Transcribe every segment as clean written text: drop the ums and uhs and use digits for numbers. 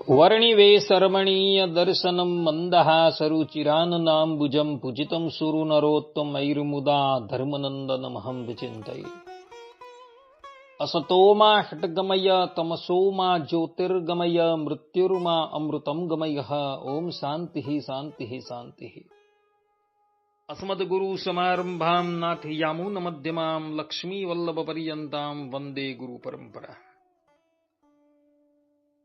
વર્ણિવેશરમણીય દર્શનમ મંદહાસરુચિરાનનાંબુજં પૂજિतं સુરનરોત્તમૈર્મુદા ધર્મનંદનમહં વિચિંતયે. અસતોમા ષટ્ગમય તમસોમા જ્યોતિર્ગમય મૃત્યુર્મા અમૃતં ગમયઃ. ઓમ શાંતિ શાંતિ શાંતિ. અસ્મદ્ગુરુ સમારંભાં નાથયામૂન મધ્યમાં લક્ષ્મી વલ્લભ પર્યંતાં વંદે ગુરુ પરંપરા.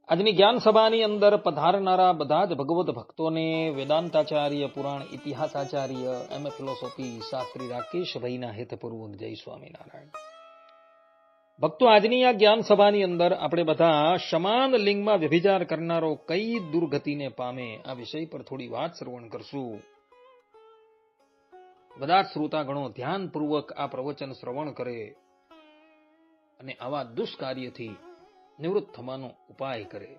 આજની જ્ઞાન સભાની અંદર પધારનારા બધા જ ભગવત ભક્તોને વેદાંતાચાર્ય, પુરાણ ઇતિહાસાચાર્ય, એમ ફિલોસોફી શાસ્ત્રી રાકેશભાઈના હેતપૂર્વક જય સ્વામિનારાયણ. ભક્તો, આજની આ જ્ઞાન સભાની અંદર આપણે બધા સમાન લિંગમાં વ્યભિચાર કરનારો કઈ દુર્ગતિને પામે આ વિષય પર થોડી વાત શ્રવણ કરશું. બધા જ શ્રોતાગણો ધ્યાનપૂર્વક આ પ્રવચન શ્રવણ કરે અને આવા દુષ્કાર્યથી નિવૃત્ત થવાનો ઉપાય કરે.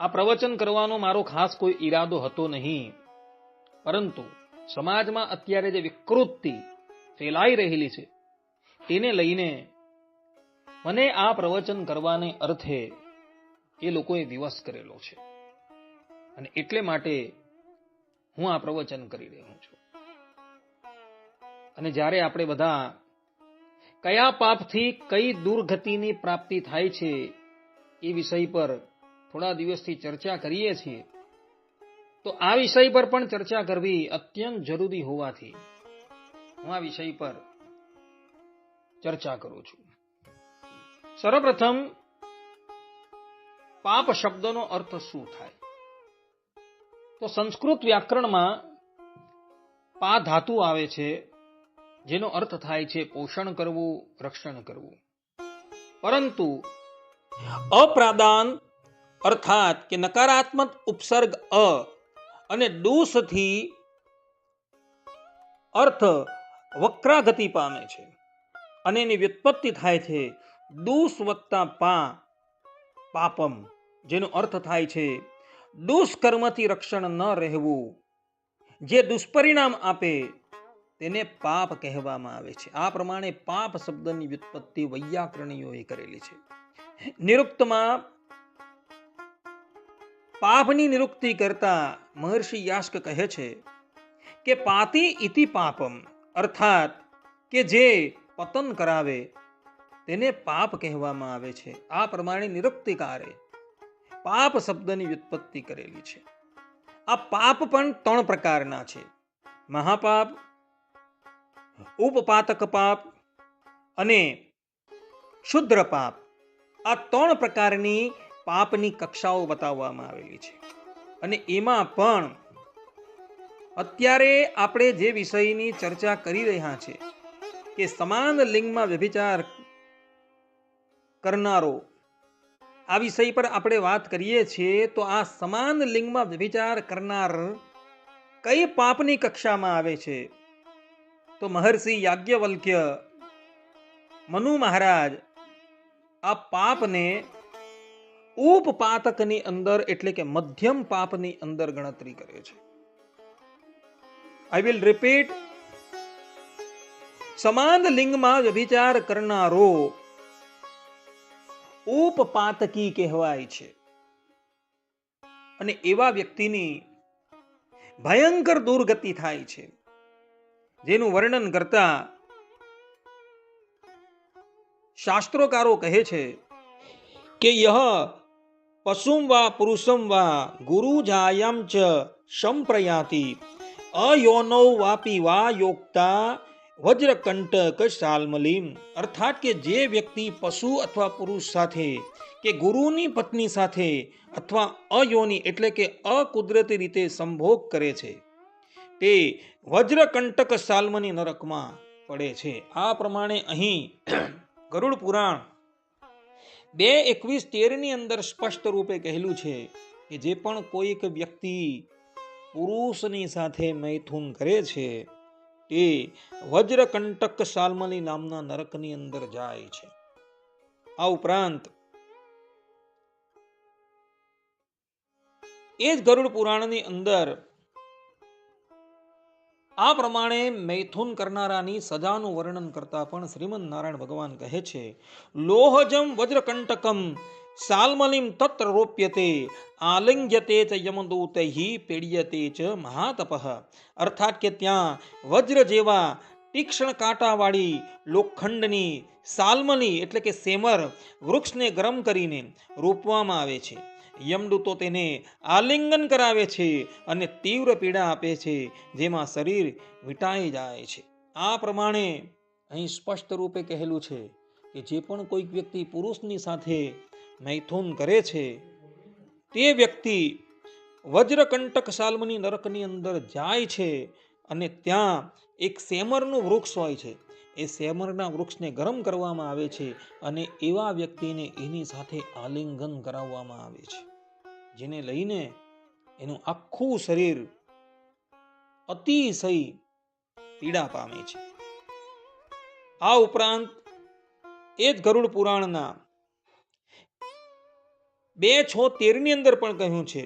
આ પ્રવચન કરવાનો મારો ખાસ કોઈ ઈરાદો હતો નહીં, પરંતુ સમાજમાં અત્યારે જે વિકૃતિ ફેલાઈ રહેલી છે તેને લઈને મને આ પ્રવચન કરવાને અર્થે એ લોકોએ વિવશ કરેલો છે અને એટલે માટે હું આ પ્રવચન કરી રહ્યો છું. અને જ્યારે આપણે બધા કયા પાપથી કઈ દુર્ગતિની પ્રાપ્તિ થાય છે એ વિષય પર થોડા દિવસથી ચર્ચા કરીએ છીએ, તો આ વિષય પર પણ ચર્ચા કરવી અત્યંત જરૂરી હોવાથી હું આ વિષય પર ચર્ચા કરું છું. સર્વપ્રથમ પાપ શબ્દનો અર્થ શું થાય? તો સંસ્કૃત વ્યાકરણમાં પા ધાતુ આવે છે, જેનો અર્થ થાય છે પોષણ કરવું, રક્ષણ કરવું. પરંતુ અપ્રાદાન અર્થાત કે નકારાત્મક ઉપસર્ગ અ અને દોષથી અર્થ વક્રાગતિ પામે છે અને એની વ્યુત્પત્તિ થાય છે દોષ વત્તા પા પાપમ, જેનો અર્થ થાય છે દુષ્કર્મથી રક્ષણ ન રહેવું, જે દુષ્પરિણામ આપે તેને પાપ કહેવામાં આવે છે. આ પ્રમાણે પાપ શબ્દની વ્યુત્પત્તિ વૈયાકરણીઓએ કરેલી છે. નિરુક્તમાં પાપની નિરુક્તિ કરતા મહર્ષિ યાસ્ક કહે છે કે પાતિ ઇતિ પાપમ, અર્થાત કે જે પતન કરાવે તેને પાપ કહેવામાં આવે છે. આ પ્રમાણે નિરુક્તિકારે પાપ શબ્દની વ્યુત્પત્તિ કરેલી છે. આ પાપ પણ 3 પ્રકારના છે: મહાપાપ, ઉપપાતક પાપ અને ક્ષુદ્ર પાપ. આ 3 પ્રકારની પાપની કક્ષાઓ બતાવવામાં આવેલી છે. અને એમાં પણ અત્યારે આપણે જે વિષયની ચર્ચા કરી રહ્યા છે કે સમાન લિંગમાં વ્યભિચાર કરનારો, આ વિષય પર આપણે વાત કરીએ છીએ. તો આ સમાન લિંગમાં વ્યભિચાર કરનાર કઈ પાપની કક્ષામાં આવે છે? તો મહર્ષિ યાજ્ઞવલ્ક્ય, મનુ મહારાજ આ પાપને ઉપપાતકની અંદર એટલે કે મધ્યમ પાપની અંદર ગણતરી કરે છે. I will repeat. સમાન લિંગમાં વ્યભિચાર કરનારો ઉપપાતકી કહેવાય છે. અને એવા વ્યક્તિની ભયંકર દુર્ગતિ થાય છે, જેનું વર્ણન કરતા શાસ્ત્રોકારો કહે છે કે યહ પશુમ વા પુરુષમ વા ગુરુ જાયમ ચ સંપ્રયાતિ અયોનૌ વાપી વા યોક્તા વજ્રકંટક શાલ્મલીમ. અર્થાત કે જે વ્યક્તિ પશુ અથવા પુરુષ સાથે કે ગુરુની પત્ની સાથે અથવા અયોની એટલે કે અકુદરતી રીતે સંભોગ કરે છે તે વજ્રકંટક શાલ્મની નરકમાં પડે છે. આ પ્રમાણે અહીં ગરુડ પુરાણ 2:21-13 ની અંદર સ્પષ્ટ રૂપે કહેલું છે કે જે પણ કોઈક વ્યક્તિ પુરુષની સાથે મૈથુન કરે છે તે વજ્રકંટક શાલ્મલી નામના નરકની અંદર જાય છે. આ ઉપરાંત એ જ ગરુડ પુરાણની અંદર આ પ્રમાણે મૈથુન કરનારાની સજાનું વર્ણન કરતા પણ શ્રીમદ નારાયણ ભગવાન કહે છે, લોહજમ વજ્રકંટકમ સાલ્મલિમ તત્ર રોપ્યતે આલિંગ્યતે ચ યમદૂતૈ પેડ્યતે ચ મહાતપઃ. અર્થાત કે ત્યાં વજ્ર જેવા તીક્ષ્ણ કાંટાવાળી લોખંડની સાલ્મલી એટલે કે સેમર વૃક્ષને ગરમ કરીને રોપવામાં આવે છે. યમદૂતો તેને આલિંગન કરાવે છે અને તીવ્ર પીડા આપે છે, જેમાં શરીર વીંટાઈ જાય છે. આ પ્રમાણે અહીં સ્પષ્ટ રૂપે કહેલું છે કે જે પણ કોઈક વ્યક્તિ પુરુષની સાથે મૈથુન કરે છે તે વ્યક્તિ વજ્રકંટક સાલ્મની નરકની અંદર જાય છે અને ત્યાં એક સેમરનું વૃક્ષ હોય છે. એ સેમરના વૃક્ષને ગરમ કરવામાં આવે છે અને એવા વ્યક્તિને એની સાથે આલિંગન કરાવવામાં આવે છે, જેને લઈને એનું આખું શરીર અતિશય પીડા પામે છે. આ ઉપરાંત એ જ ગરુડ પુરાણના 2:13 ની અંદર પણ કહ્યું છે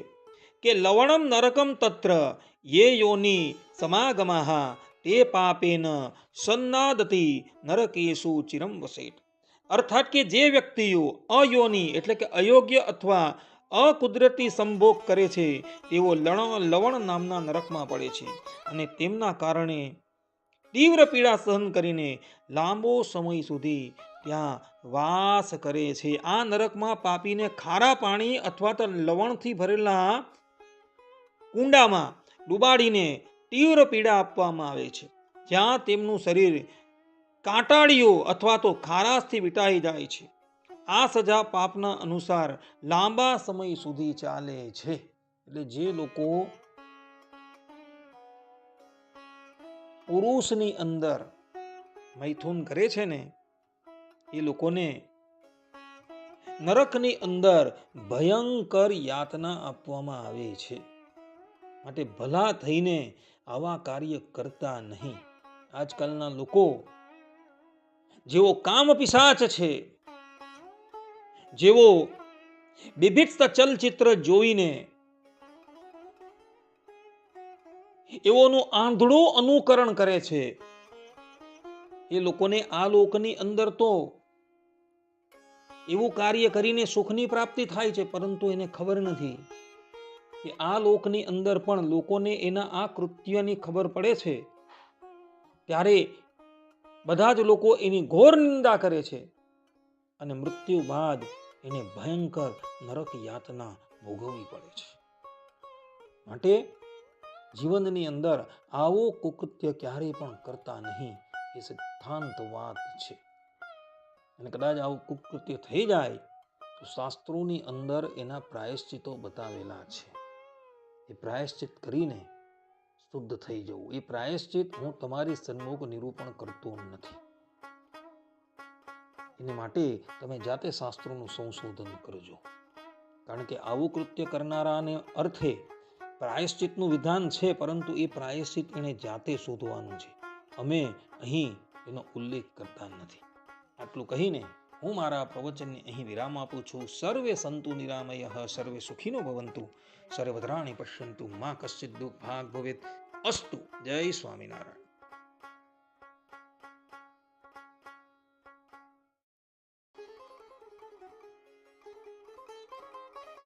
કે લવણમ નરકમ તત્ર યે યોની સમાગમાહ તે પાપેન સન્નાદતી નરકેશુ ચિરમ વસેટ. અર્થાત કે જે વ્યક્તિઓ અયોની એટલે કે અયોગ્ય અથવા અકુદરતી સંભોગ કરે છે તેઓ લવણ નામના નરકમાં પડે છે અને તેમના કારણે તીવ્ર પીડા સહન કરીને લાંબો સમય સુધી ત્યાં વાસ કરે છે. આ નરકમાં પાપીને ખારા પાણી અથવા તો લવણથી ભરેલા કુંડામાં ડુબાડીને તીવ્ર પીડા આપવામાં આવે છે, જ્યાં તેમનું શરીર કાંટાળીઓ અથવા તો ખારાશથી વીંટાઈ જાય છે. આ સજા પાપના અનુસાર લાંબા સમય સુધી ચાલે છે. એટલે જે લોકો પુરુષની અંદર મૈથુન કરે છે ને એ લોકોને નરકની અંદર ભયંકર યાતના આપવામાં આવે છે. માટે ભલા થઈને આવા કાર્ય કરતા નહીં. આજકાલના લોકો જેઓ કામ પિશાચ છે, જેઓ બિભત્સ ચલચિત્ર જોઈને એઓનું આંધળું અનુકરણ કરે છે, એ લોકોને આ લોકની અંદર તો એવું કાર્ય કરીને સુખની પ્રાપ્તિ થાય છે, પરંતુ એને ખબર નથી કે આ લોકની અંદર પણ લોકોને એના આ કૃત્યની ખબર પડે છે ત્યારે બધા જ લોકો એની ઘોર નિંદા કરે છે અને મૃત્યુ બાદ એને ભયંકર નરક યાતના ભોગવવી પડે છે. માટે જીવનની અંદર આવું કુકૃત્ય ક્યારેય પણ કરતા નહીં, એ સિદ્ધાંત વાત છે. અને કદાચ આવું કુકૃત્ય થઈ જાય તો શાસ્ત્રોની અંદર એના પ્રાયશ્ચિતો બતાવેલા છે. એ પ્રાયશ્ચિત કરીને શુદ્ધ થઈ જવું. એ પ્રાયશ્ચિત હું તમારી સન્મુખ નિરૂપણ કરતો નથી. એને માટે તમે જાતે શાસ્ત્રોનું સંશોધન કરજો, કારણ કે આવું કૃત્ય કરનારાને અર્થે પ્રાયશ્ચિતનું વિધાન છે, પરંતુ એ પ્રાયશ્ચિત એને જાતે શોધવાનું છે. અમે અહીં એનો ઉલ્લેખ કરતા નથી. આટલું કહીને હું મારા પ્રવચનને અહીં વિરામ આપું છું. સર્વે સંતુ નિરામયઃ, સર્વે સુખીનો ભવંતુ, સર્વભદ્રાણિ પશ્યન્તુ, મા કશ્ચિદ દુઃખ ભાગ ભવેત. અસ્તુ. જય સ્વામિનારાયણ.